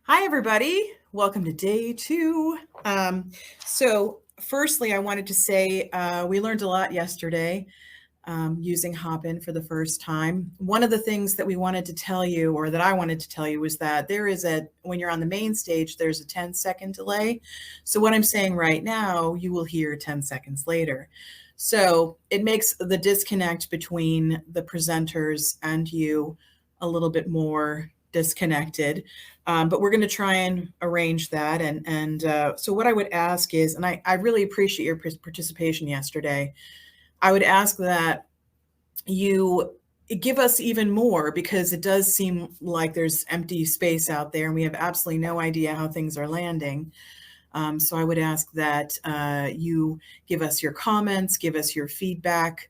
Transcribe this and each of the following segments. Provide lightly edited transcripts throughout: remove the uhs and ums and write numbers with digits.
Hi, everybody. Welcome to day two. Firstly, I wanted to say we learned a lot yesterday using Hopin for the first time. One of the things that we wanted to tell you, or that I wanted to tell you, was that when you're on the main stage, there's a 10-second delay. So what I'm saying right now, you will hear 10 seconds later. So it makes the disconnect between the presenters and you a little bit more disconnected. But we're going to try and arrange that. So what I would ask is, and I really appreciate your participation yesterday, I would ask that you give us even more, because it does seem like there's empty space out there and we have absolutely no idea how things are landing. So I would ask that you give us your comments, give us your feedback,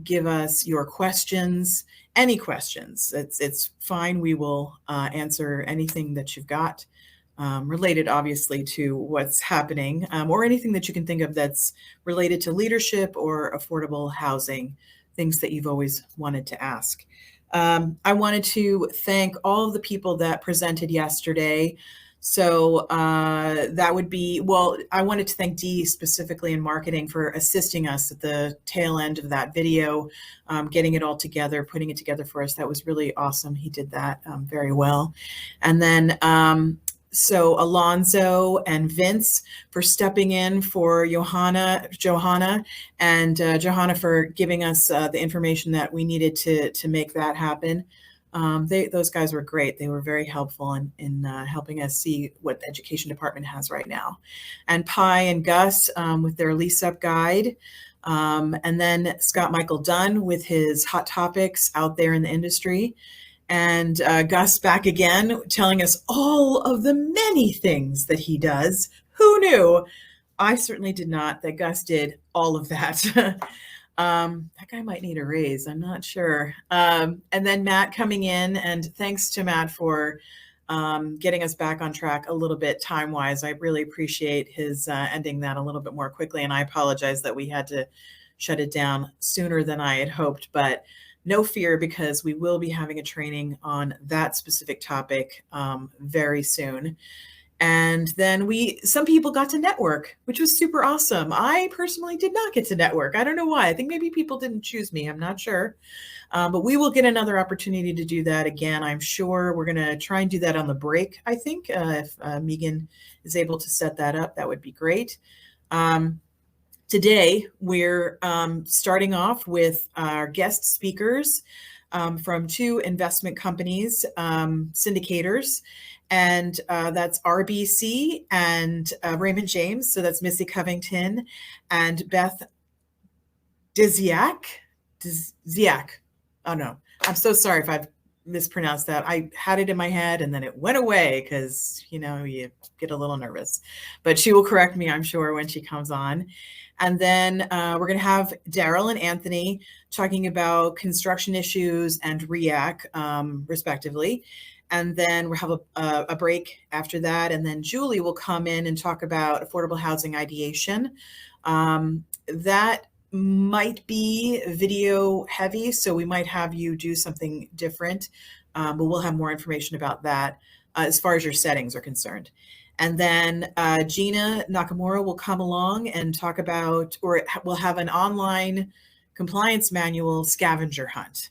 give us your questions, any questions. It's fine. We will answer anything that you've got related, obviously, to what's happening, or anything that you can think of that's related to leadership or affordable housing, things that you've always wanted to ask. I wanted to thank all of the people that presented yesterday. So that would be, well, I wanted to thank Dee specifically in marketing for assisting us at the tail end of that video, getting it all together, putting it together for us. That was really awesome. He did that very well. And then so Alonzo and Vince for stepping in for Johanna, and Johanna for giving us the information that we needed to make that happen. Those guys were great. They were very helpful in helping us see what the education department has right now. And Pi and Gus with their lease up guide. And then Scott Michael Dunn with his hot topics out there in the industry. And Gus back again, telling us all of the many things that he does. Who knew? I certainly did not, that Gus did all of that. That guy might need a raise. I'm not sure. And then Matt coming in, and thanks to Matt for getting us back on track a little bit time-wise. I really appreciate his ending that a little bit more quickly. And I apologize that we had to shut it down sooner than I had hoped, but no fear, because we will be having a training on that specific topic very soon. And then some people got to network, which was super awesome. I personally did not get to network. I don't know why. I think maybe people didn't choose me. I'm not sure. But we will get another opportunity to do that again, I'm sure. We're going to try and do that on the break, I think. If Megan is able to set that up, that would be great. Today, we're starting off with our guest speakers from two investment companies, syndicators, and that's RBC and Raymond James. So that's Missy Covington and Beth Dziak. Oh, no. I'm so sorry if I've mispronounced that. I had it in my head and then it went away because, you get a little nervous. But she will correct me, I'm sure, when she comes on. And then we're going to have Daryl and Anthony talking about construction issues and REAC, respectively. And then we'll have a break after that. And then Julie will come in and talk about affordable housing ideation. That might be video heavy, so we might have you do something different. But we'll have more information about that as far as your settings are concerned. And then Gina Nakamura will come along and talk about, or we'll have an online compliance manual scavenger hunt.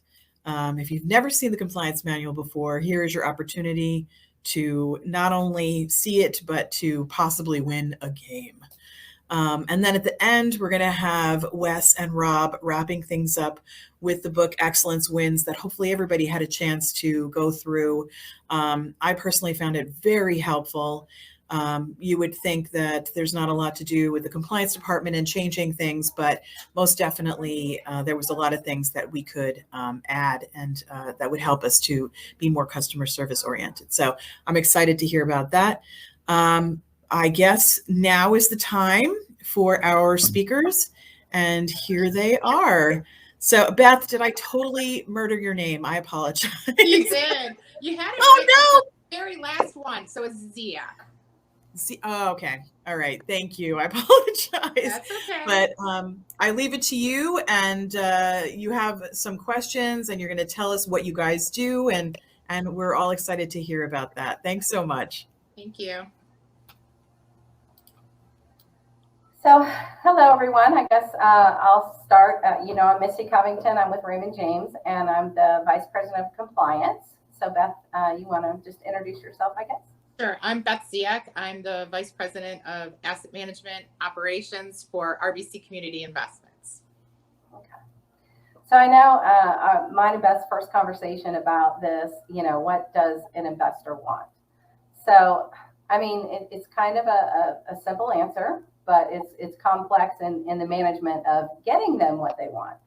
If you've never seen the compliance manual before, here is your opportunity to not only see it, but to possibly win a game. And then at the end, we're going to have Wes and Rob wrapping things up with the book Excellence Wins that hopefully everybody had a chance to go through. I personally found it very helpful. You would think that there's not a lot to do with the compliance department and changing things, but most definitely there was a lot of things that we could add and that would help us to be more customer service oriented. So I'm excited to hear about that. I guess now is the time for our speakers, and here they are. So Beth, did I totally murder your name? I apologize. You did. You had it Oh, right at the very last one, so it's Dziak. Oh, okay. All right. Thank you. I apologize. That's okay. But I leave it to you, and you have some questions, and you're going to tell us what you guys do and And we're all excited to hear about that. Thanks so much. Thank you. So, hello everyone. I guess I'll start. I'm Misty Covington. I'm with Raymond James, and I'm the Vice President of Compliance. So, Beth, you want to just introduce yourself, I guess? Sure. I'm Beth Ziak. I'm the Vice President of Asset Management Operations for RBC Community Investments. Okay. So I know mine and Beth's first conversation about this, what does an investor want? So, I mean, it's kind of a simple answer, but it's complex in the management of getting them what they want.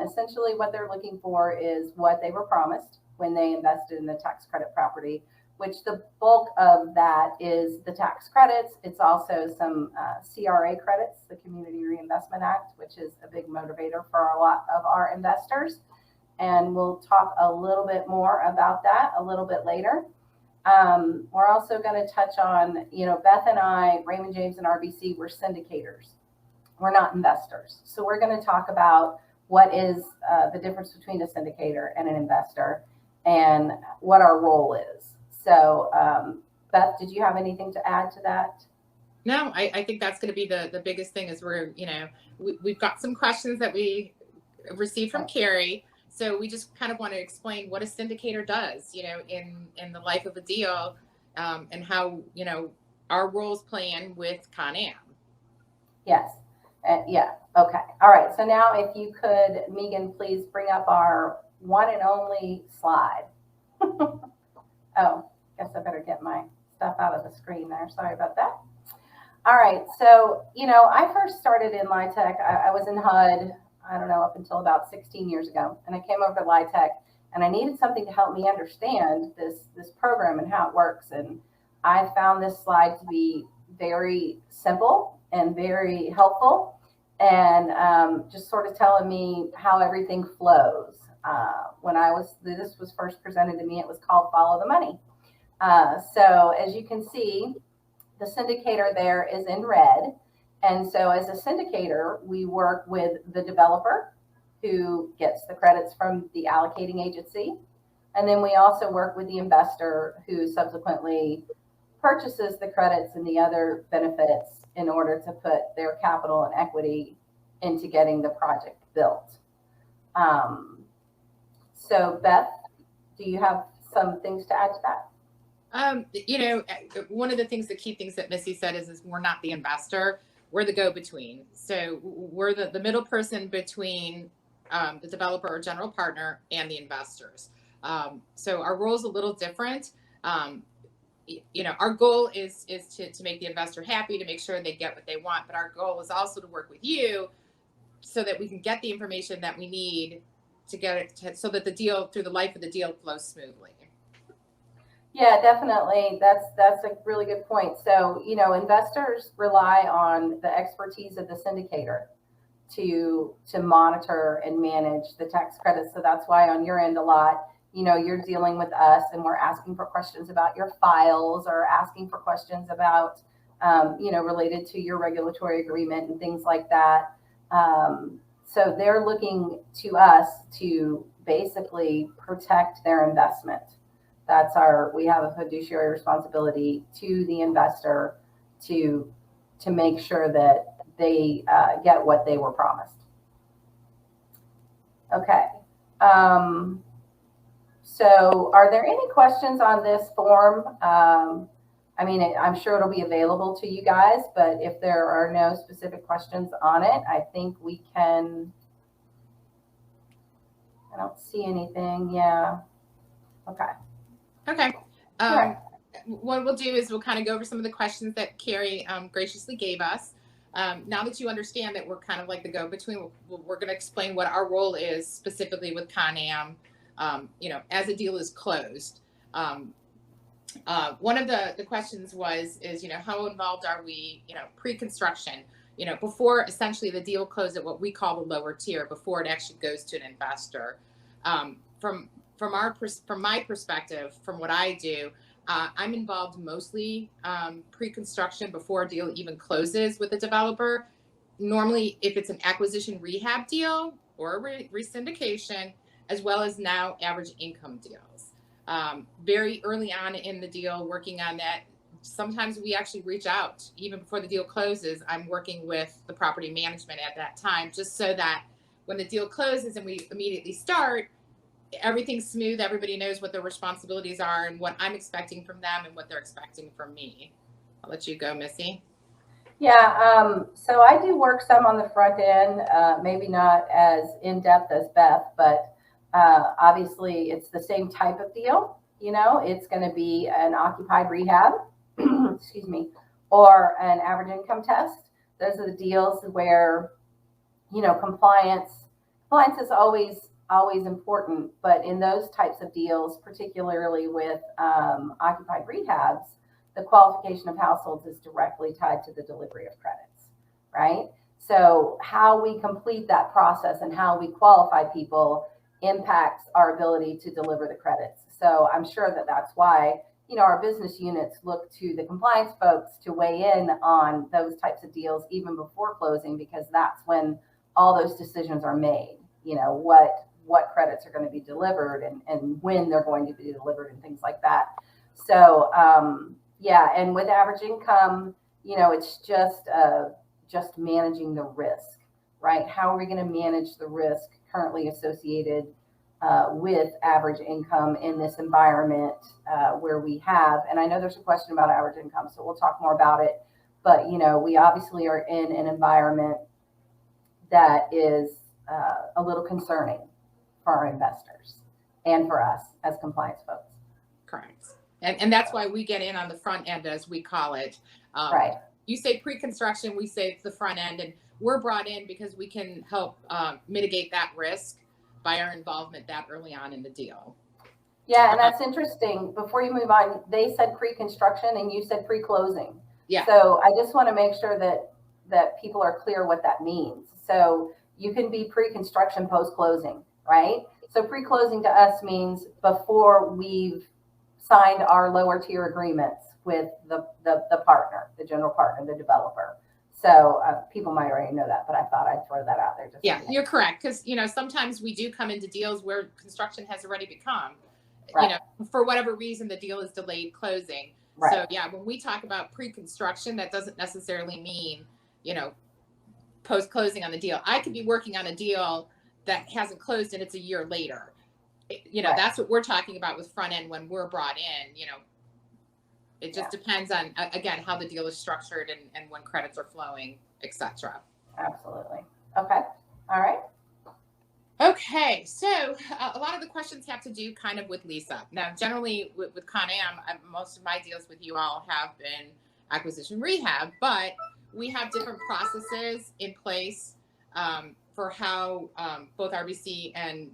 Essentially, what they're looking for is what they were promised when they invested in the tax credit property, which the bulk of that is the tax credits. It's also some CRA credits, the Community Reinvestment Act, which is a big motivator for a lot of our investors. And we'll talk a little bit more about that a little bit later. We're also going to touch on, Beth and I, Raymond James and RBC, we're syndicators. We're not investors. So we're going to talk about what is the difference between a syndicator and an investor and what our role is. So, Beth, did you have anything to add to that? No, I think that's going to be the biggest thing is we've got some questions that we received from Carrie. So we just kind of want to explain what a syndicator does, in the life of a deal, and how, our roles play in with Con Am. Yes. Yeah. Okay. All right. So now if you could, Megan, please bring up our one and only slide. Oh, guess I better get my stuff out of the screen there. Sorry about that. All right. So, I first started in LIHTC. I was in HUD, I don't know, up until about 16 years ago. And I came over to LIHTC and I needed something to help me understand this program and how it works. And I found this slide to be very simple and very helpful, and just sort of telling me how everything flows. When this was first presented to me, it was called Follow the Money. So as you can see, the syndicator there is in red. And so as a syndicator, we work with the developer who gets the credits from the allocating agency. And then we also work with the investor who subsequently purchases the credits and the other benefits in order to put their capital and equity into getting the project built. So Beth, do you have some things to add to that? One of the key things that Missy said is we're not the investor, we're the go-between. So we're the middle person between the developer or general partner and the investors. So our role is a little different. Our goal is to make the investor happy, to make sure they get what they want. But our goal is also to work with you so that we can get the information that we need to get it so that the deal, through the life of the deal, flows smoothly. Yeah, definitely. That's a really good point. So, investors rely on the expertise of the syndicator to monitor and manage the tax credits. So that's why on your end a lot, you're dealing with us and we're asking for questions about your files or asking for questions about, related to your regulatory agreement and things like that. So they're looking to us to basically protect their investment. We have a fiduciary responsibility to the investor to make sure that they get what they were promised. Okay. So are there any questions on this form? I'm sure it'll be available to you guys, but if there are no specific questions on it, I think we can. I don't see anything. Yeah. Okay. Okay. Sure. What we'll do is we'll kind of go over some of the questions that Carrie graciously gave us. Now that you understand that we're kind of like the go-between, we're going to explain what our role is specifically with Con Am, as a deal is closed. One of the questions is how involved are we, pre-construction, before essentially the deal closed at what we call the lower tier, before it actually goes to an investor. From my perspective, from what I do, I'm involved mostly pre-construction before a deal even closes with a developer. Normally, if it's an acquisition rehab deal or a re-syndication, as well as now average income deals. very early on in the deal, working on that. Sometimes we actually reach out even before the deal closes. I'm working with the property management at that time, just so that when the deal closes and we immediately start, everything's smooth. Everybody knows what their responsibilities are and what I'm expecting from them and what they're expecting from me. I'll let you go, Missy. Yeah, so I do work some on the front end, maybe not as in-depth as Beth, but obviously it's the same type of deal. You know, it's going to be an occupied rehab, excuse me, or an average income test. Those are the deals where, you know, compliance is always important, but in those types of deals, particularly with occupied rehabs, the qualification of households is directly tied to the delivery of credits, right? So how we complete that process and how we qualify people impacts our ability to deliver the credits. So I'm sure that that's why, you know, our business units look to the compliance folks to weigh in on those types of deals even before closing, because that's when all those decisions are made. You know, what credits are going to be delivered and when they're going to be delivered and things like that. So yeah, and with average income, you know, it's just managing the risk, right? How are we going to manage the risk currently associated with average income in this environment where we have, and I know there's a question about average income, so we'll talk more about it, but, you know, we obviously are in an environment that is a little concerning for our investors and for us as compliance folks. Correct. And that's why we get in on the front end, as we call it. Right. You say pre-construction, we say it's the front end, and we're brought in because we can help mitigate that risk by our involvement that early on in the deal. Yeah, and that's interesting. Before you move on, they said pre-construction and you said pre-closing. Yeah. So I just want to make sure that people are clear what that means. So you can be pre-construction, post-closing, right? So pre-closing to us means before we've signed our lower tier agreements with the partner, the general partner, the developer. So people might already know that, but I thought I'd throw that out there. Just yeah, you're correct. Because, you know, sometimes we do come into deals where construction has already become, right. You know, for whatever reason, the deal is delayed closing. Right. So yeah, when we talk about pre-construction, that doesn't necessarily mean, you know, post-closing on the deal. I could be working on a deal that hasn't closed and it's a year later. You know, right. That's what we're talking about with front end when we're brought in. You know, it just depends on, again, how the deal is structured and when credits are flowing, etc. Absolutely. Okay. All right. Okay. So a lot of the questions have to do kind of with lease up. Now, generally with Con-Am, most of my deals with you all have been acquisition rehab, but we have different processes in place for how both RBC and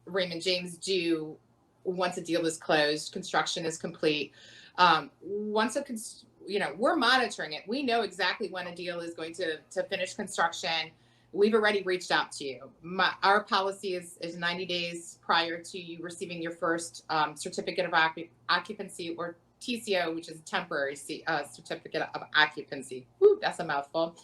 Raymond James do once a deal is closed, construction is complete. You know, we're monitoring it. We know exactly when a deal is going to finish construction. We've already reached out to you. Our policy is 90 days prior to you receiving your first certificate of occupancy, or TCO, which is a temporary certificate of occupancy. Whew, that's a mouthful.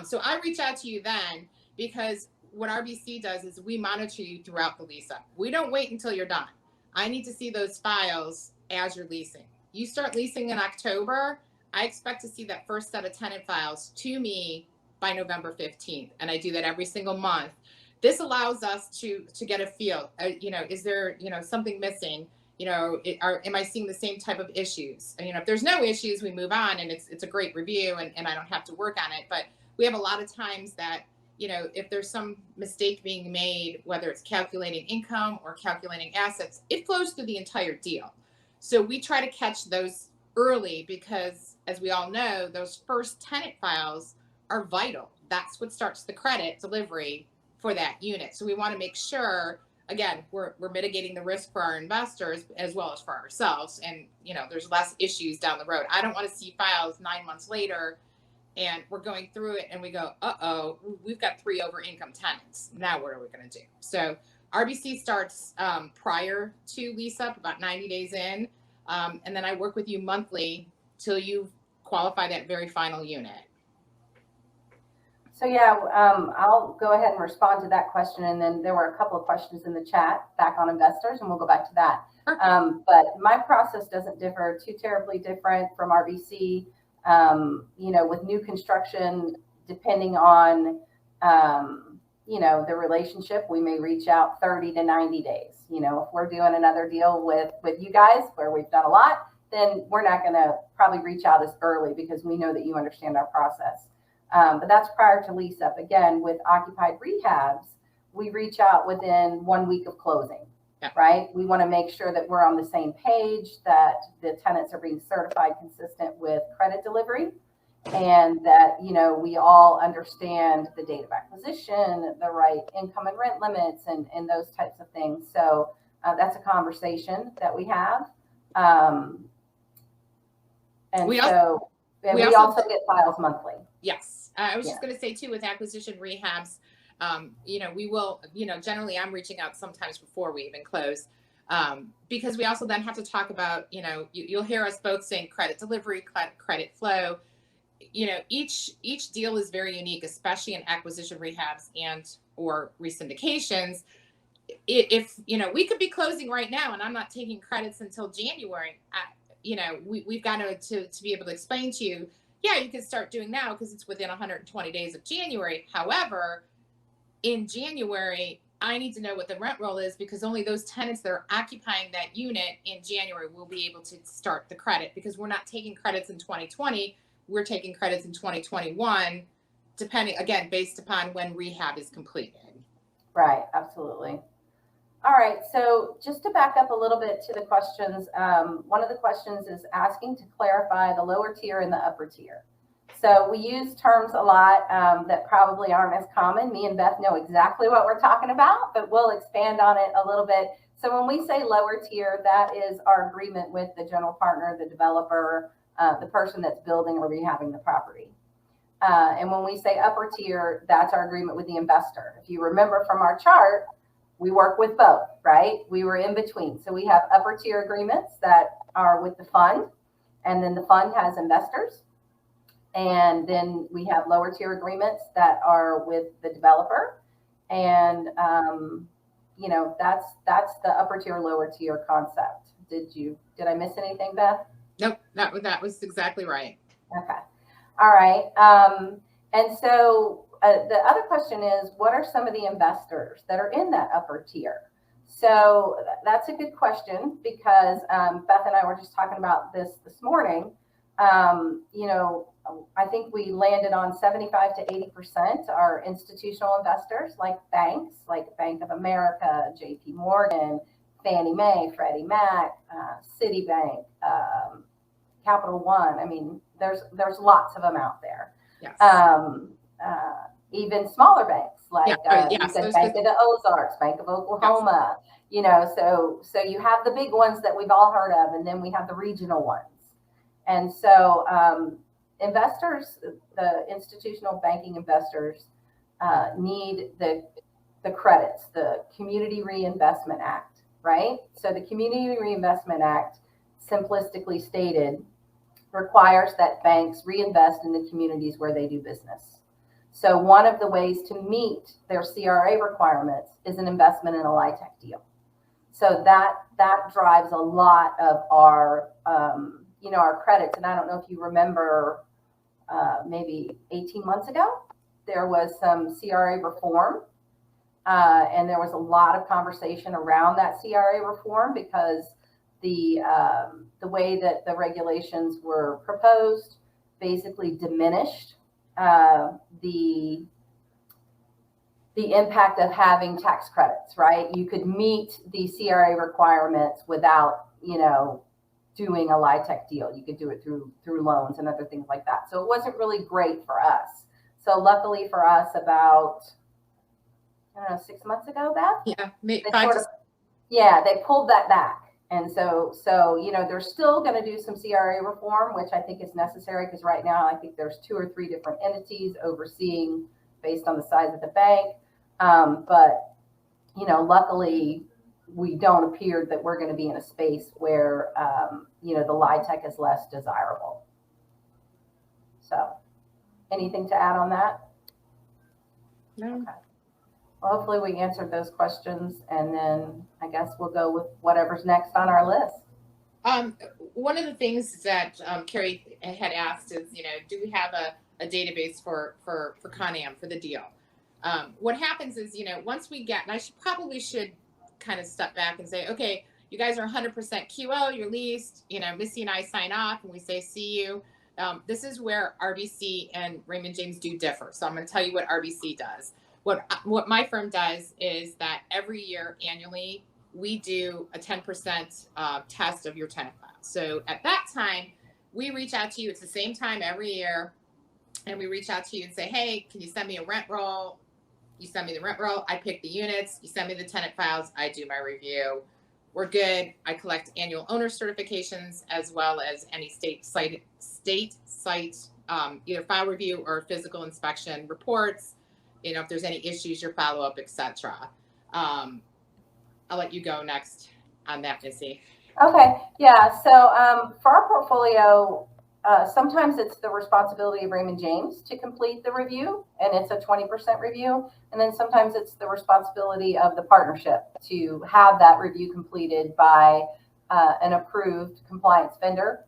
So I reach out to you then, because what RBC does is we monitor you throughout the lease up. We don't wait until you're done. I need to see those files as you're leasing. You start leasing in October, I expect to see that first set of tenant files to me by November 15th. And I do that every single month. This allows us to get a feel, you know, is there, you know, something missing? You know, am I seeing the same type of issues? And, you know, if there's no issues, we move on and it's a great review and I don't have to work on it. But we have a lot of times that, you know, if there's some mistake being made, whether it's calculating income or calculating assets, it flows through the entire deal. So we try to catch those early because, as we all know, those first tenant files are vital. That's what starts the credit delivery for that unit. So we want to make sure, again, we're mitigating the risk for our investors as well as for ourselves. And, you know, there's less issues down the road. I don't want to see files 9 months later and we're going through it and we go, uh-oh, we've got 3 over income tenants. Now what are we going to do? So RBC starts prior to lease up, about 90 days in. And then I work with you monthly till you qualify that very final unit. So yeah, I'll go ahead and respond to that question. And then there were a couple of questions in the chat back on investors, and we'll go back to that. But my process doesn't differ too terribly different from RBC. With new construction, depending on, the relationship, we may reach out 30 to 90 days. If we're doing another deal with you guys where we've done a lot, then we're not going to probably reach out as early because we know that you understand our process. But that's prior to lease up. Again, with occupied rehabs, we reach out within 1 week of closing, right? We want to make sure that we're on the same page, that the tenants are being certified consistent with credit delivery, and that, we all understand the date of acquisition, the right income and rent limits, and those types of things. So that's a conversation that we have. We also get files monthly. Yes. I was just going to say too, with acquisition rehabs, we will, generally I'm reaching out sometimes before we even close, because we also then have to talk about, you'll hear us both saying credit delivery, credit flow. Each deal is very unique, especially in acquisition rehabs and or resyndications. If we could be closing right now and I'm not taking credits until January, we've got to be able to explain to you, you can start doing now because it's within 120 days of January. However, in January, I need to know what the rent roll is because only those tenants that are occupying that unit in January will be able to start the credit, because we're not taking credits in 2020. We're taking credits in 2021, depending, again, based upon when rehab is completed. Right, absolutely. All right, so just to back up a little bit to the questions, one of the questions is asking to clarify the lower tier and the upper tier. So we use terms a lot that probably aren't as common. Me and Beth know exactly what we're talking about, but we'll expand on it a little bit. So when we say lower tier, that is our agreement with the general partner, the developer, the person that's building or rehabbing the property. And when we say upper tier, that's our agreement with the investor. If you remember from our chart, we work with both, right? We were in between. So we have upper tier agreements that are with the fund, and then the fund has investors. And then we have lower tier agreements that are with the developer. And, that's the upper tier, lower tier concept. Did I miss anything, Beth? Nope, that was exactly right. Okay. All right. And so the other question is, what are some of the investors that are in that upper tier? So that's a good question because Beth and I were just talking about this morning. I think we landed on 75 to 80% are institutional investors, like banks, like Bank of America, JP Morgan, Fannie Mae, Freddie Mac, Citibank, Capital One. I mean, there's lots of them out there. Yes. Even smaller banks like Bank of the Ozarks, Bank of Oklahoma. Yes. So you have the big ones that we've all heard of, and then we have the regional ones. And so investors, the institutional banking investors, need the credits, the Community Reinvestment Act, right? So the Community Reinvestment Act, simplistically stated, requires that banks reinvest in the communities where they do business. So one of the ways to meet their CRA requirements is an investment in a LIHTC deal. So that drives a lot of our our credits. And I don't know if you remember, maybe 18 months ago, there was some CRA reform, and there was a lot of conversation around that CRA reform because the way that the regulations were proposed basically diminished the impact of having tax credits, right? You could meet the CRA requirements without, doing a LIHTC deal. You could do it through loans and other things like that. So it wasn't really great for us. So luckily for us, about 6 months ago, Beth? Yeah, they pulled that back. And so they're still going to do some CRA reform, which I think is necessary because right now I think there's 2 or 3 different entities overseeing based on the size of the bank. But luckily we don't appear that we're going to be in a space where, the LIHTC is less desirable. So anything to add on that? No. Okay. Well, hopefully we answered those questions, and then I guess we'll go with whatever's next on our list. Um, One of the things that Carrie had asked is, do we have a database for Con-Am for the deal? What happens is, once we get, and I should kind of step back and say, okay, you guys are 100% QO, you're leased, Missy and I sign off and we say, see you. This is where RBC and Raymond James do differ. So I'm going to tell you what RBC does. What my firm does is that every year, annually, we do a 10% test of your tenant file. So at that time, we reach out to you. It's the same time every year. And we reach out to you and say, hey, can you send me a rent roll? You send me the rent roll. I pick the units. You send me the tenant files. I do my review. We're good. I collect annual owner certifications as well as any state site either file review or physical inspection reports. If there's any issues, your follow up, etc. I'll let you go next on that, Missy. Okay, yeah. So for our portfolio, sometimes it's the responsibility of Raymond James to complete the review, and it's a 20% review. And then sometimes it's the responsibility of the partnership to have that review completed by an approved compliance vendor,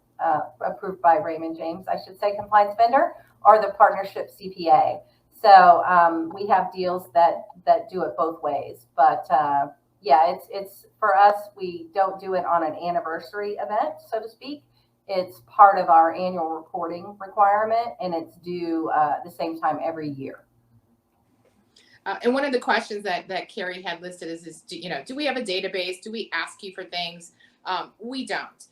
approved by Raymond James, I should say, compliance vendor, or the partnership CPA. So we have deals that do it both ways. But yeah, it's for us, we don't do it on an anniversary event, so to speak. It's part of our annual reporting requirement, and it's due the same time every year. And one of the questions that Carrie had listed is do we have a database? Do we ask you for things? We don't.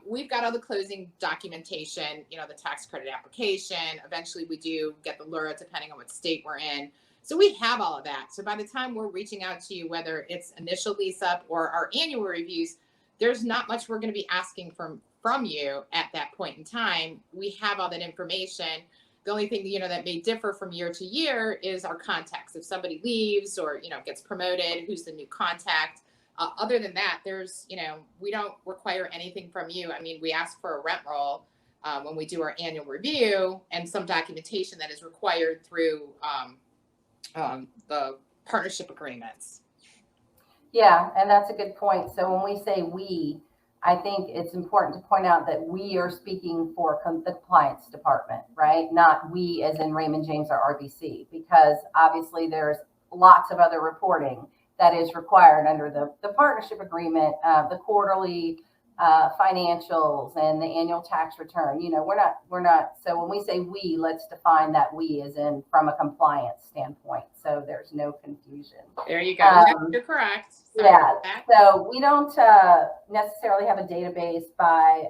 We've got all the closing documentation, the tax credit application. Eventually we do get the LURA depending on what state we're in. So we have all of that. So by the time we're reaching out to you, whether it's initial lease up or our annual reviews, there's not much we're going to be asking from you at that point in time. We have all that information. The only thing, that may differ from year to year is our contacts. If somebody leaves or, gets promoted, who's the new contact? Other than that, there's, we don't require anything from you. I mean, we ask for a rent roll when we do our annual review and some documentation that is required through the partnership agreements. Yeah, and that's a good point. So when we say we, I think it's important to point out that we are speaking for the compliance department, right? Not we as in Raymond James or RBC, because obviously there's lots of other reporting that is required under the partnership agreement, the quarterly financials and the annual tax return. We're not. So when we say we, let's define that we as in from a compliance standpoint. So there's no confusion. There you go. You're correct. Sorry yeah. So we don't necessarily have a database by,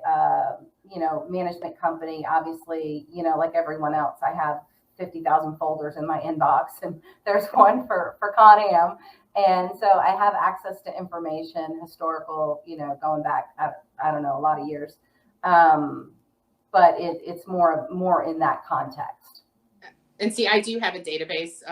management company. Obviously, like everyone else, I have 50,000 folders in my inbox, and there's one for Con-Am. And so I have access to information, historical, going back, I don't know, a lot of years. But it's more in that context. And see, I do have a database.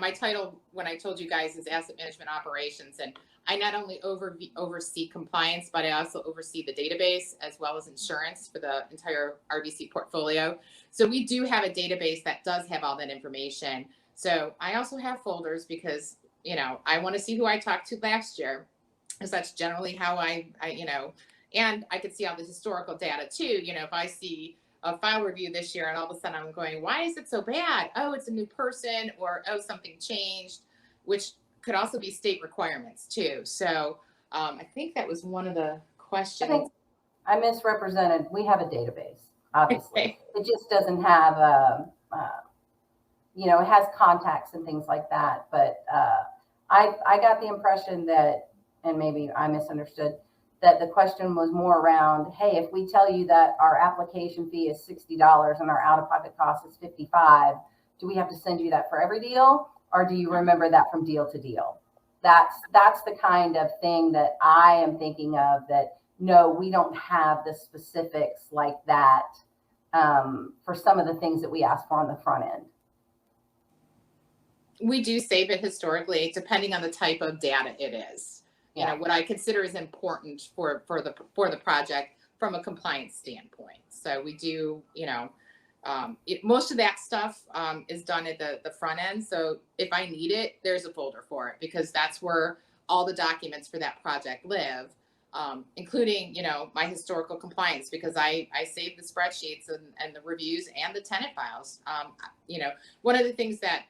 My title when I told you guys is asset management operations, and I not only oversee compliance, but I also oversee the database as well as insurance for the entire RBC portfolio. So we do have a database that does have all that information. So I also have folders because, I want to see who I talked to last year, because that's generally how I and I could see all the historical data too. If I see a file review this year and all of a sudden I'm going, why is it so bad? Oh, it's a new person, or, oh, something changed, which could also be state requirements too. So I think that was one of the questions. I think I misrepresented. We have a database, obviously. Okay. It just doesn't have it has contacts and things like that. But I got the impression that, and maybe I misunderstood, that the question was more around, hey, if we tell you that our application fee is $60 and our out-of-pocket cost is $55, do we have to send you that for every deal, or do you remember that from deal to deal? That's the kind of thing that I am thinking of, that no, we don't have the specifics like that for some of the things that we ask for on the front end. We do save it historically, depending on the type of data it is. What I consider is important for the project from a compliance standpoint. So we do, Most of that stuff is done at the front end. So if I need it, there's a folder for it because that's where all the documents for that project live, including, my historical compliance, because I save the spreadsheets and the reviews and the tenant files. One of the things that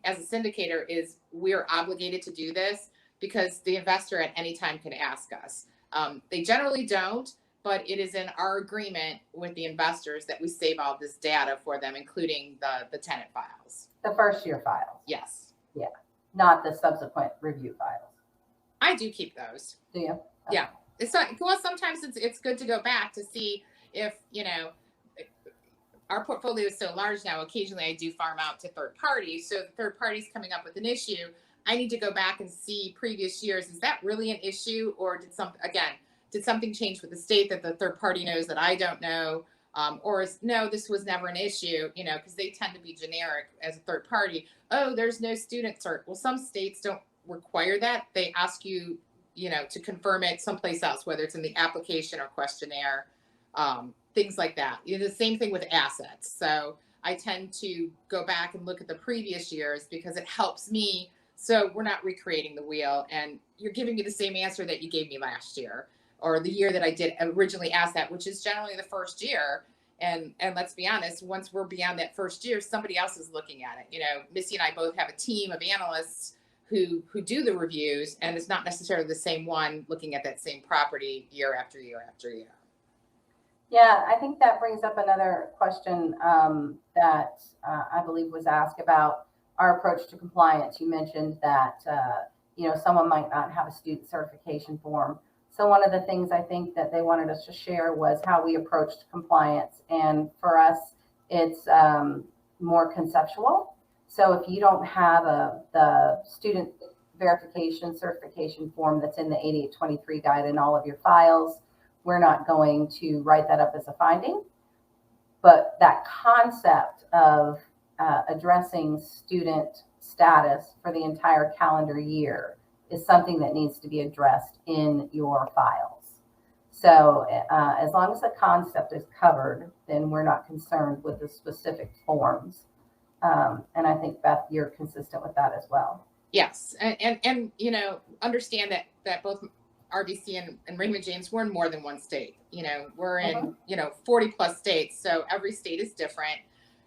as a syndicator is we're obligated to do this because the investor at any time can ask us. They generally don't, but it is in our agreement with the investors that we save all this data for them, including the tenant files. The first year files. Yes. Yeah. Not the subsequent review files. I do keep those. Do you? Okay. Yeah. It's not, well, sometimes it's good to go back to see if, our portfolio is so large now. Occasionally I do farm out to third parties. So the third party's coming up with an issue. I need to go back and see previous years. Is that really an issue? Or did something change with the state that the third party knows that I don't know? No, this was never an issue, because they tend to be generic as a third party. Oh, there's no student cert. Well, some states don't require that. They ask you, to confirm it someplace else, whether it's in the application or questionnaire, things like that. The same thing with assets. So I tend to go back and look at the previous years because it helps me. So we're not recreating the wheel and you're giving me the same answer that you gave me last year or the year that I did originally ask that, which is generally the first year. And let's be honest, once we're beyond that first year, somebody else is looking at it. Missy and I both have a team of analysts who do the reviews, and it's not necessarily the same one looking at that same property year after year after year. Yeah, I think that brings up another question that I believe was asked about our approach to compliance. You mentioned that, someone might not have a student certification form. So one of the things I think that they wanted us to share was how we approached compliance. And for us, it's more conceptual. So if you don't have the student verification certification form that's in the 8823 guide in all of your files, we're not going to write that up as a finding. But that concept of addressing student status for the entire calendar year is something that needs to be addressed in your files. So as long as the concept is covered, then we're not concerned with the specific forms. And I think, Beth, you're consistent with that as well. Yes. And understand that both RBC and Raymond James, we're in more than one state. We're in, 40 plus states. So every state is different.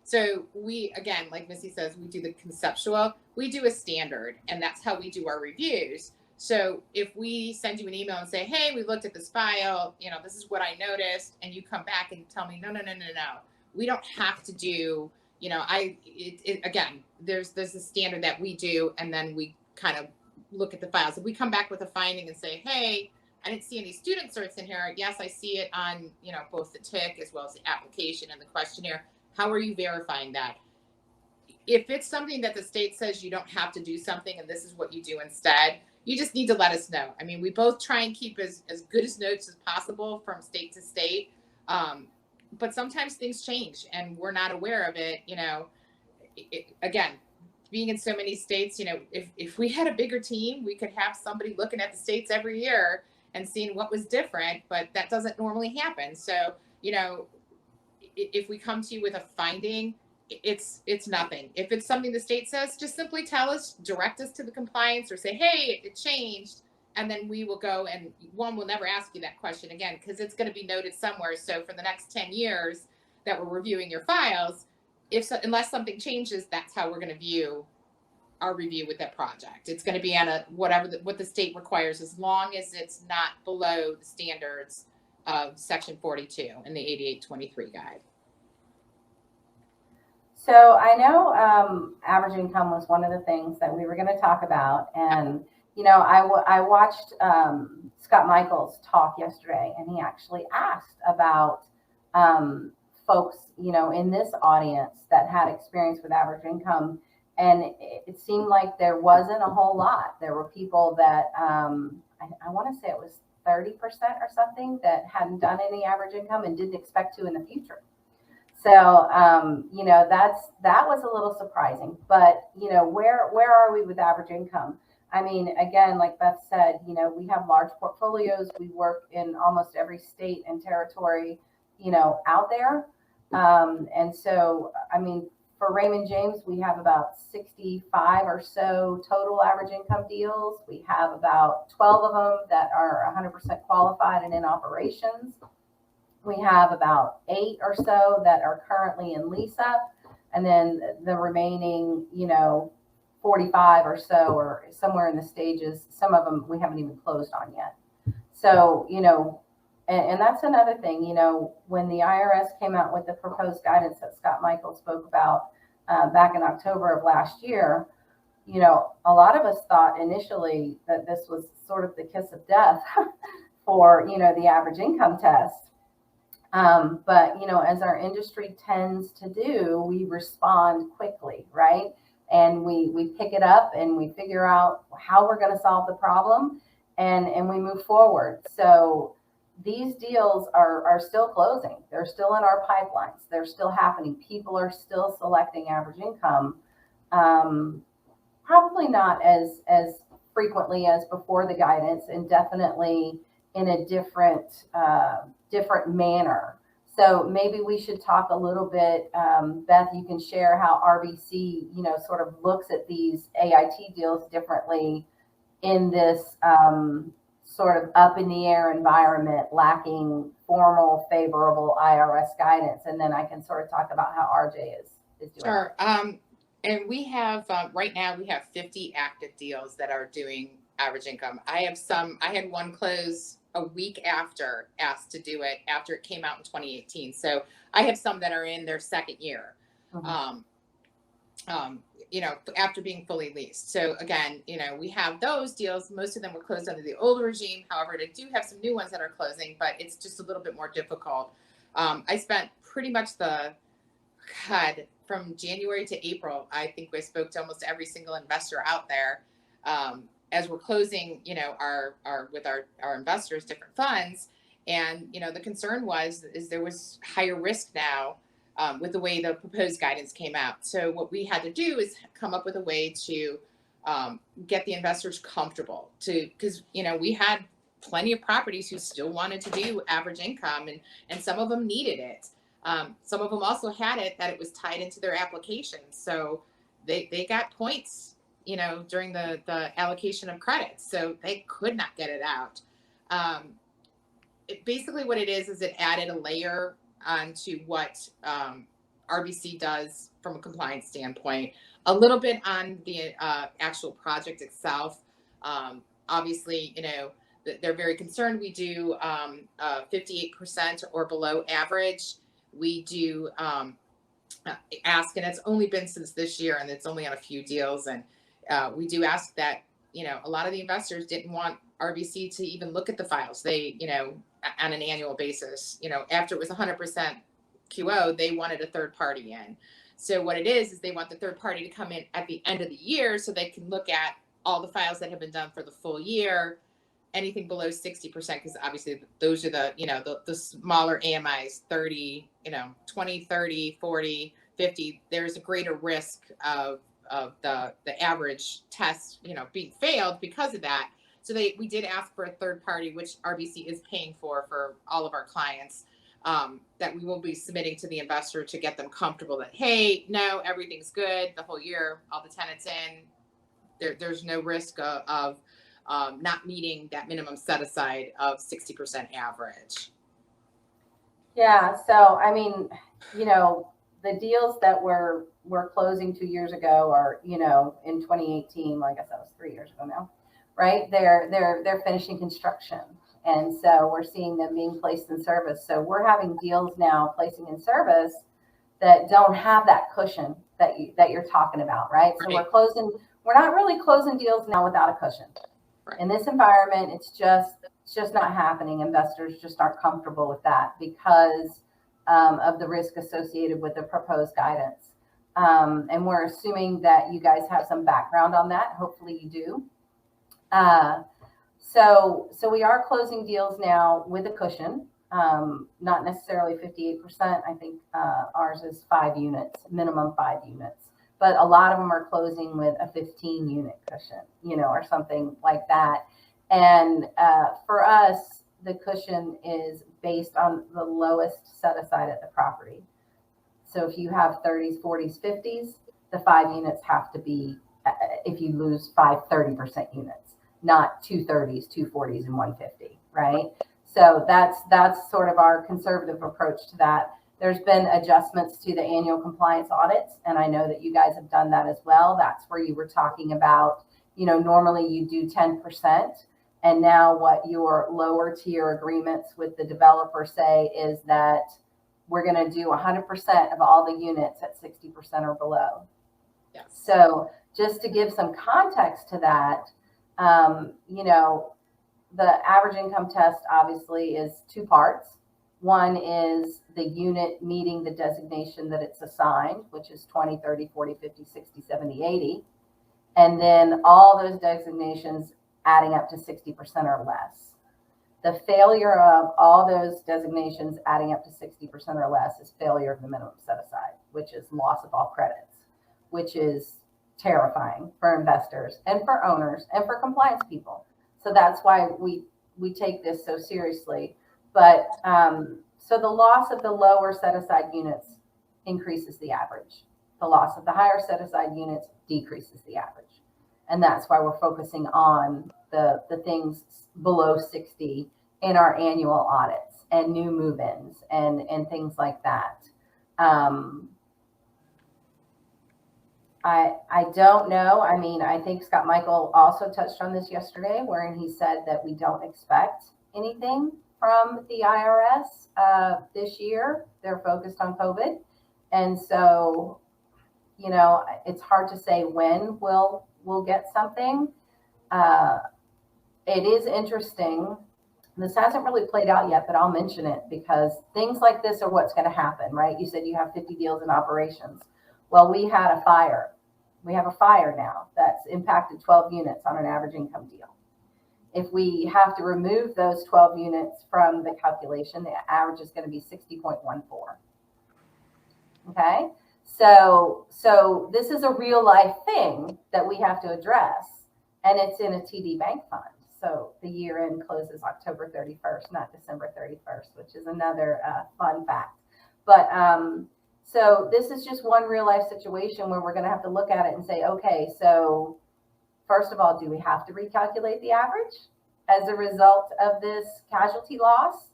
So we, again, like Missy says, we do the conceptual, we do a standard, and that's how we do our reviews. So if we send you an email and say, hey, we looked at this file, this is what I noticed, and you come back and tell me, no, we don't have to do, again, there's a standard that we do, and then we kind of look at the files. If we come back with a finding and say, hey, I didn't see any student certs in here. Yes, I see it on, both the TIC as well as the application and the questionnaire. How are you verifying that? If it's something that the state says you don't have to do something and this is what you do instead, you just need to let us know. I mean, we both try and keep as good as notes as possible from state to state. But sometimes things change and we're not aware of it. Again, being in so many states, if we had a bigger team, we could have somebody looking at the states every year and seeing what was different, but that doesn't normally happen. So, if we come to you with a finding, it's nothing. If it's something the state says, just simply tell us, direct us to the compliance or say, hey, it changed. And then we will go, and one will never ask you that question again, because it's going to be noted somewhere. So for the next 10 years that we're reviewing your files, unless something changes, that's how we're going to view our review with that project. It's going to be on what the state requires, as long as it's not below the standards of section 42 in the 8823 guide. So I know average income was one of the things that we were going to talk about. And, I watched Scott Michaels talk yesterday, and he actually asked about folks, in this audience that had experience with average income. And it seemed like there wasn't a whole lot. There were people that I want to say it was 30% or something that hadn't done any average income and didn't expect to in the future. So, that was a little surprising, but, where are we with average income? I mean, again, like Beth said, we have large portfolios. We work in almost every state and territory, out there. And so, I mean, for Raymond James, we have about 65 or so total average income deals. We have about 12 of them that are 100% qualified and in operations. We have about 8 or so that are currently in lease up. And then the remaining, 45 or so or somewhere in the stages. Some of them we haven't even closed on yet. So, and that's another thing, when the IRS came out with the proposed guidance that Scott Michael spoke about back in October of last year, a lot of us thought initially that this was sort of the kiss of death for, the average income test. But, as our industry tends to do, we respond quickly, right? And we pick it up and we figure out how we're going to solve the problem and we move forward. So these deals are still closing. They're still in our pipelines. They're still happening. People are still selecting average income. Probably not as frequently as before the guidance, and definitely in a different manner. So maybe we should talk a little bit, Beth, you can share how RBC, sort of looks at these AIT deals differently in this sort of up in the air environment, lacking formal, favorable IRS guidance. And then I can sort of talk about how RJ is doing. Sure. And we have, right now we have 50 active deals that are doing average income. I had one close a week after asked to do it after it came out in 2018. So I have some that are in their second year. Mm-hmm. After being fully leased. So again, we have those deals. Most of them were closed under the old regime. However, they do have some new ones that are closing, but it's just a little bit more difficult. I spent pretty much from January to April, I think I spoke to almost every single investor out there. As we're closing, with our investors, different funds. And, the concern is there was higher risk now. With the way the proposed guidance came out. So what we had to do is come up with a way to get the investors comfortable because, we had plenty of properties who still wanted to do average income and some of them needed it. Some of them also had it that it was tied into their application. So they got points, during the allocation of credits. So they could not get it out. Basically what it is it added a layer onto what RBC does from a compliance standpoint, a little bit on the actual project itself. Obviously, they're very concerned. We do 58% or below average. We do ask, and it's only been since this year, and it's only on a few deals. And we do ask that, a lot of the investors didn't want RBC to even look at the files. They, on an annual basis, after it was 100% QO, they wanted a third party in. So what it is they want the third party to come in at the end of the year so they can look at all the files that have been done for the full year, anything below 60%, because obviously those are the smaller AMIs, 30, 20, 30, 40, 50. There's a greater risk of the average test, being failed because of that. So we did ask for a third party, which RBC is paying for all of our clients, that we will be submitting to the investor to get them comfortable that, hey, no, everything's good the whole year, all the tenants in, there's no risk of not meeting that minimum set aside of 60% average. Yeah. So, I mean, the deals that we're closing 2 years ago or, in 2018, well, I guess that was 3 years ago now. Right? They're finishing construction. And so we're seeing them being placed in service. So we're having deals now placing in service that don't have that cushion that you're talking about, right? So we're not really closing deals now without a cushion. Right. In this environment, it's just not happening. Investors just aren't comfortable with that because of the risk associated with the proposed guidance. And we're assuming that you guys have some background on that. Hopefully you do. So we are closing deals now with a cushion, not necessarily 58%. I think ours is 5 units, minimum 5 units, but a lot of them are closing with a 15 unit cushion, or something like that. And for us, the cushion is based on the lowest set aside at the property. So if you have 30s, 40s, 50s, the 5 units have to be, if you lose 30% units, not 2 30s, 2 40s, and 150, right? So that's sort of our conservative approach to that. There's been adjustments to the annual compliance audits, and I know that you guys have done that as well. That's where you were talking about, normally you do 10%, and now what your lower tier agreements with the developer say is that we're going to do 100% of all the units at 60% or below. Yes. So just to give some context to that, the average income test obviously is 2 parts. One is the unit meeting the designation that it's assigned, which is 20, 30, 40, 50, 60, 70, 80. And then all those designations adding up to 60% or less. The failure of all those designations adding up to 60% or less is failure of the minimum set aside, which is loss of all credits, which is terrifying for investors and for owners and for compliance people. So that's why we take this so seriously. But so the loss of the lower set aside units increases the average. The loss of the higher set aside units decreases the average. And that's why we're focusing on the things below 60 in our annual audits and new move-ins and things like that. I don't know. I mean, I think Scott Michael also touched on this yesterday, wherein he said that we don't expect anything from the IRS this year. They're focused on COVID. And so, it's hard to say when we'll get something. It is interesting. This hasn't really played out yet, but I'll mention it because things like this are what's going to happen, right? You said you have 50 deals in operations. Well, we had a fire. We have a fire now that's impacted 12 units on an average income deal. If we have to remove those 12 units from the calculation, the average is going to be 60.14. Okay. So this is a real life thing that we have to address, and it's in a TD Bank fund. So the year end closes October 31st, not December 31st, which is another fun fact. But so this is just one real life situation where we're going to have to look at it and say, okay, so first of all, do we have to recalculate the average as a result of this casualty loss?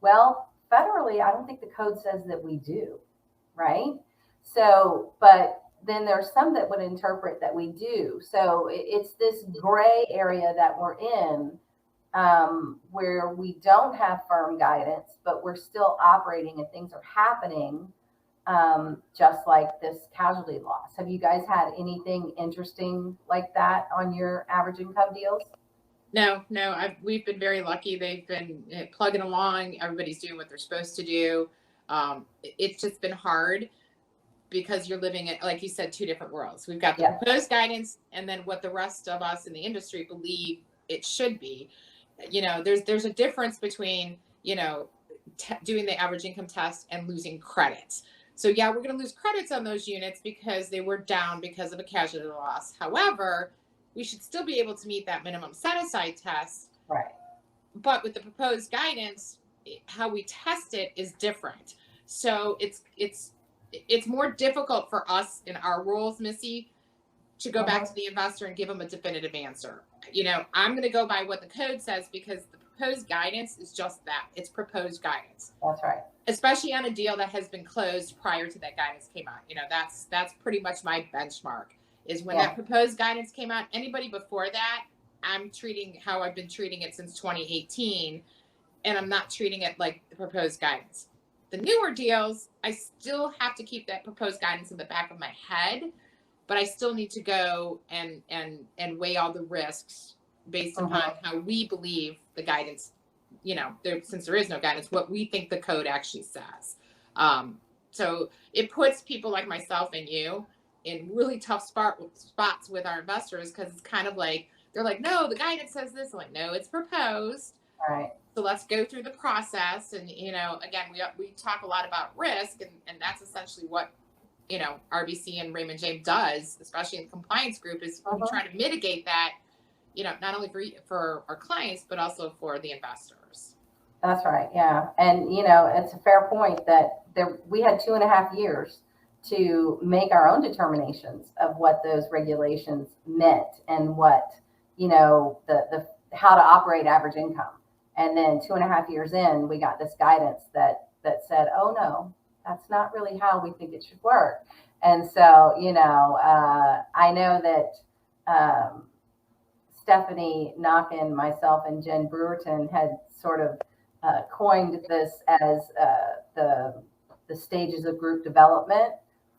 Well, federally, I don't think the code says that we do, right? So, but then there's some that would interpret that we do. So it's this gray area that we're in where we don't have firm guidance, but we're still operating and things are happening just like this casualty loss. Have you guys had anything interesting like that on your average income deals? No, we've been very lucky. They've been plugging along. Everybody's doing what they're supposed to do. It's just been hard because you're living in, like you said, 2 different worlds. We've got the proposed guidance and then what the rest of us in the industry believe it should be. There's a difference between, doing the average income test and losing credits. So yeah, we're going to lose credits on those units because they were down because of a casualty loss. However, we should still be able to meet that minimum set aside test. Right. But with the proposed guidance, how we test it is different. So it's more difficult for us in our roles, Missy, to go back to the investor and give them a definitive answer. I'm going to go by what the code says because the proposed guidance is just that. It's proposed guidance. That's right. Especially on a deal that has been closed prior to that guidance came out. That's pretty much my benchmark is when that proposed guidance came out. Anybody before that, I'm treating how I've been treating it since 2018, and I'm not treating it like the proposed guidance. The newer deals, I still have to keep that proposed guidance in the back of my head, but I still need to go and weigh all the risks based upon how we believe the guidance, since there is no guidance, what we think the code actually says. So it puts people like myself and you in really tough spots with our investors because it's kind of like, they're like, no, the guidance says this. I'm like, no, it's proposed. Right. So let's go through the process. And, again, we talk a lot about risk and that's essentially what, RBC and Raymond James does, especially in the compliance group, is we try to mitigate that, not only for our clients, but also for the investors. That's right. Yeah. And, it's a fair point that we had 2.5 years to make our own determinations of what those regulations meant and what, the how to operate average income. And then 2.5 years in, we got this guidance that said, oh no, that's not really how we think it should work. And so, I know that Stephanie Knockin, myself, and Jen Brewerton had sort of coined this as the stages of group development: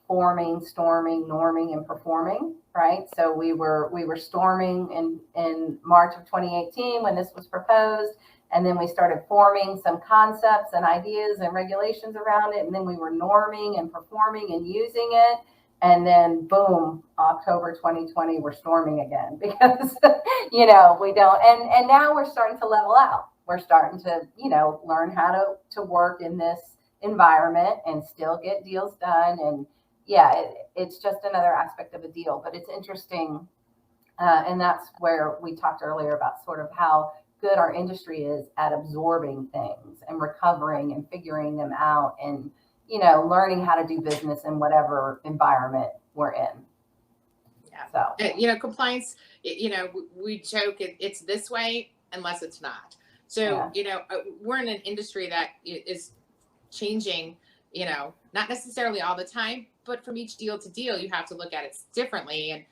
forming, storming, norming, and performing. Right. So we were storming in March of 2018 when this was proposed, and then we started forming some concepts and ideas and regulations around it, and then we were norming and performing and using it. And then boom, October 2020, we're storming again because, we don't. And now we're starting to level out. We're starting to, learn how to work in this environment and still get deals done. And yeah, it's just another aspect of a deal, but it's interesting. And that's where we talked earlier about sort of how good our industry is at absorbing things and recovering and figuring them out and, learning how to do business in whatever environment we're in. Yeah. So, Compliance, we joke it's this way unless it's not. So, we're in an industry that is changing, not necessarily all the time, but from each deal to deal, you have to look at it differently. And,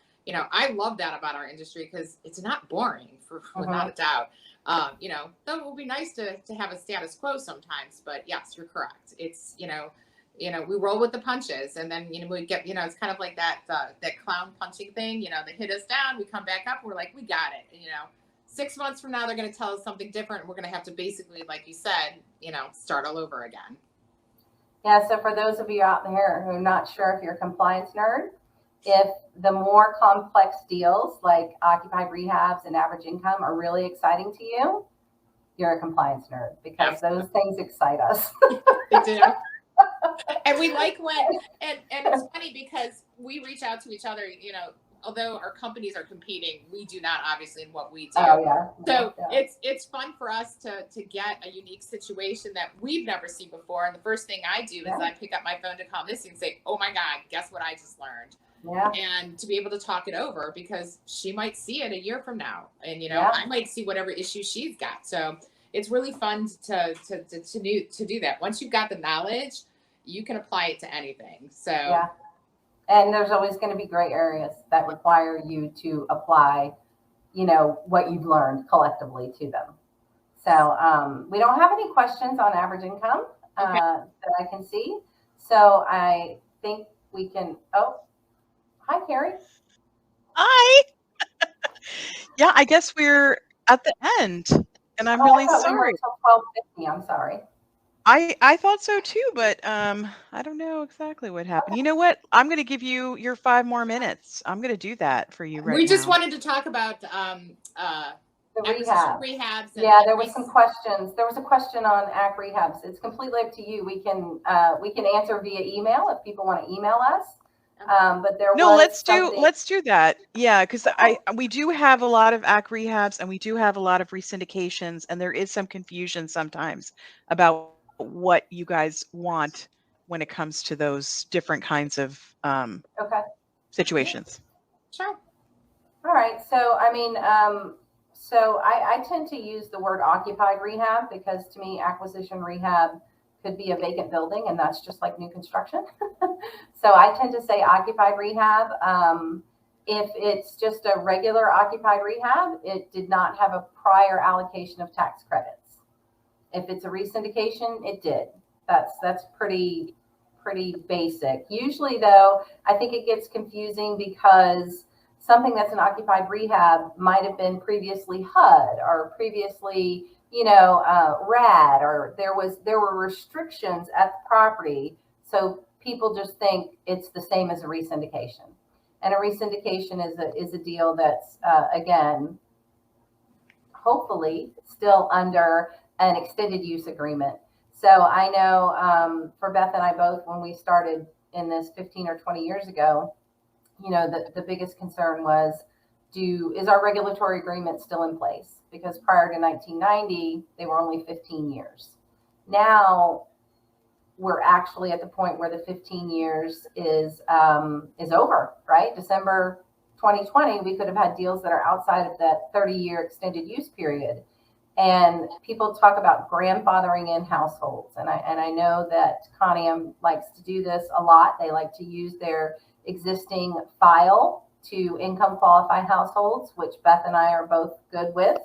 I love that about our industry because it's not boring without a doubt. Though it would be nice to have a status quo sometimes, but yes, you're correct. It's, we roll with the punches, and then, we get, it's kind of like that clown punching thing, they hit us down, we come back up, we're like, we got it. 6 months from now, they're going to tell us something different. We're going to have to basically, like you said, start all over again. Yeah. So for those of you out there who are not sure if you're a compliance nerd, if the more complex deals like occupied rehabs and average income are really exciting to you, you're a compliance nerd, because those things excite us. They do. And we like when, and it's funny because we reach out to each other, although our companies are competing, we do not, obviously, in what we do. Oh, yeah. So yeah. it's fun for us to get a unique situation that we've never seen before. And the first thing I do is I pick up my phone to call Missy and say, oh my God, guess what I just learned? Yeah. And to be able to talk it over, because she might see it a year from now, and I might see whatever issue she's got. So it's really fun to do that. Once you've got the knowledge, you can apply it to anything. So yeah. And there's always going to be gray areas that require you to apply, what you've learned collectively to them. So we don't have any questions on average income that I can see. So I think we can. Oh, hi, Carrie. Hi. Yeah, I guess we're at the end, and I'm really sorry. We were until 12:50. I'm sorry. I thought so too, but I don't know exactly what happened. You know what? I'm going to give you your 5 more minutes. I'm going to do that for you right now. We just wanted to talk about the rehabs. Yeah, there were some questions. There was a question on AC rehabs. It's completely up to you. We can answer via email if people want to email us. But let's do that. Yeah, because we do have a lot of AC rehabs, and we do have a lot of resyndications, and there is some confusion sometimes about what you guys want when it comes to those different kinds of situations. Sure. All right. So I tend to use the word occupied rehab because to me, acquisition rehab could be a vacant building, and that's just like new construction. So I tend to say occupied rehab. If it's just a regular occupied rehab, it did not have a prior allocation of tax credits. If it's a resyndication, it did. That's pretty basic. Usually, though, I think it gets confusing because something that's an occupied rehab might have been previously HUD or previously, RAD, or there were restrictions at the property. So people just think it's the same as a resyndication. And a resyndication is a deal that's, again, hopefully still under an extended use agreement. So I know for Beth and I both, when we started in this 15 or 20 years ago, the biggest concern was, is our regulatory agreement still in place? Because prior to 1990, they were only 15 years. Now we're actually at the point where the 15 years is over, right? December 2020, we could have had deals that are outside of that 30-year extended use period. And people talk about grandfathering in households. And I know that Conam likes to do this a lot. They like to use their existing file to income qualify households, which Beth and I are both good with,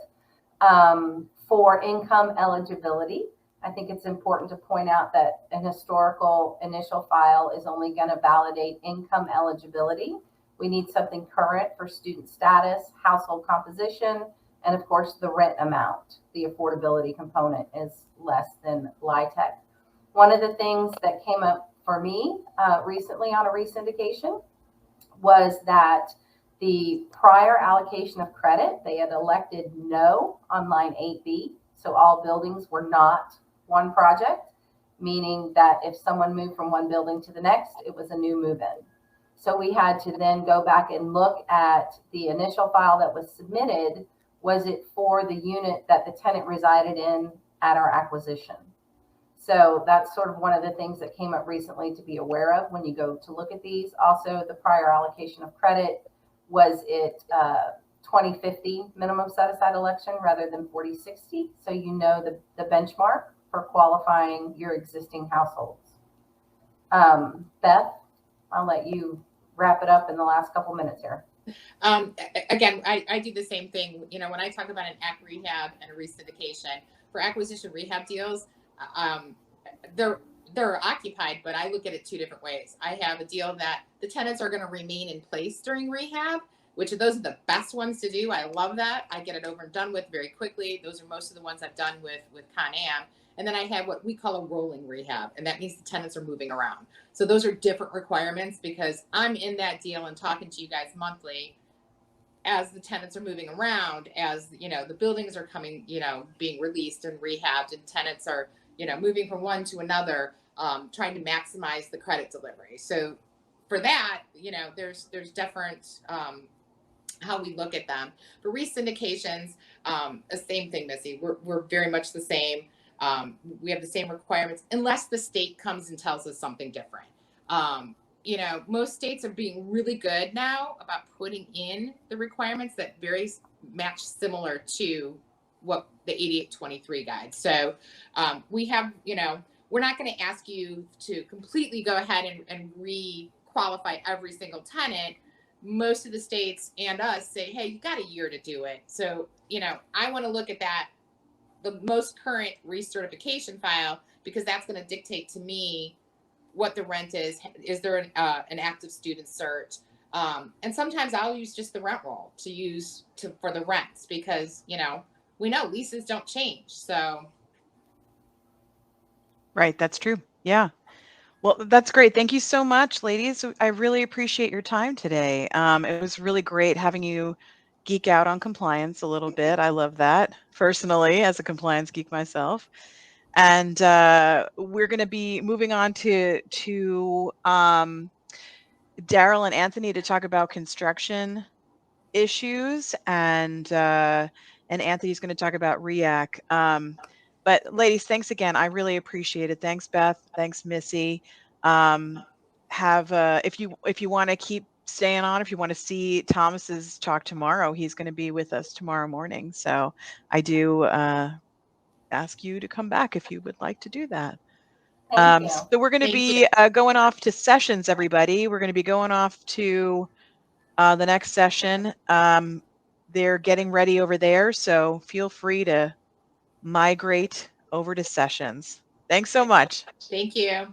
for income eligibility. I think it's important to point out that an historical initial file is only going to validate income eligibility. We need something current for student status, household composition, and of course the rent amount. The affordability component is less than LIHTC. One of the things that came up for me recently on a resyndication was that the prior allocation of credit, they had elected no on line 8B. So all buildings were not one project, meaning that if someone moved from one building to the next, it was a new move-in. So we had to then go back and look at the initial file that was submitted. Was it for the unit that the tenant resided in at our acquisition? So that's sort of one of the things that came up recently to be aware of when you go to look at these. Also, the prior allocation of credit, was it 2050 minimum set-aside election rather than 4060? So you know the benchmark for qualifying your existing households. Beth, I'll let you wrap it up in the last couple minutes here. Again, I do the same thing. You know, when I talk about an AC rehab and a resyndication for acquisition rehab deals, they're occupied, but I look at it two different ways. I have a deal that the tenants are going to remain in place during rehab, which those are the best ones to do. I love that. I get it over and done with very quickly. Those are most of the ones I've done with Conam. And then I have what we call a rolling rehab, and that means the tenants are moving around. So those are different requirements because I'm in that deal and talking to you guys monthly as the tenants are moving around, as you know, the buildings are coming, you know, being released and rehabbed, and tenants are, you know, moving from one to another, trying to maximize the credit delivery. So for that, you know, there's different how we look at them. For resyndications, the same thing, Missy. We're very much the same. We have the same requirements unless the state comes and tells us something different. You know, most states are being really good now about putting in the requirements that very match similar to what the 8823 guide. So we have, you know, we're not going to ask you to completely go ahead and re-qualify every single tenant. Most of the states and us say, hey, you got a year to do it. So, you know, I want to look at that, the most current recertification file, because that's going to dictate to me what the rent is. Is there an active student cert? And sometimes I'll use just the rent roll for the rents because, you know, we know leases don't change. So. Right. That's true. Yeah. Well, that's great. Thank you so much, ladies. I really appreciate your time today. It was really great having you geek out on compliance a little bit. I love that personally as a compliance geek myself. And we're going to be moving on to Daryl and Anthony to talk about construction issues, and Anthony's going to talk about REAC. But ladies, thanks again. I really appreciate it. Thanks, Beth. Thanks, Missy. If you want to keep staying on, if you want to see Thomas's talk tomorrow, he's going to be with us tomorrow morning. So I do ask you to come back if you would like to do that. Thank you. So we're going to be going off to sessions, everybody. We're going to be going off to the next session. They're getting ready over there, so feel free to migrate over to sessions. Thanks so much. Thank you.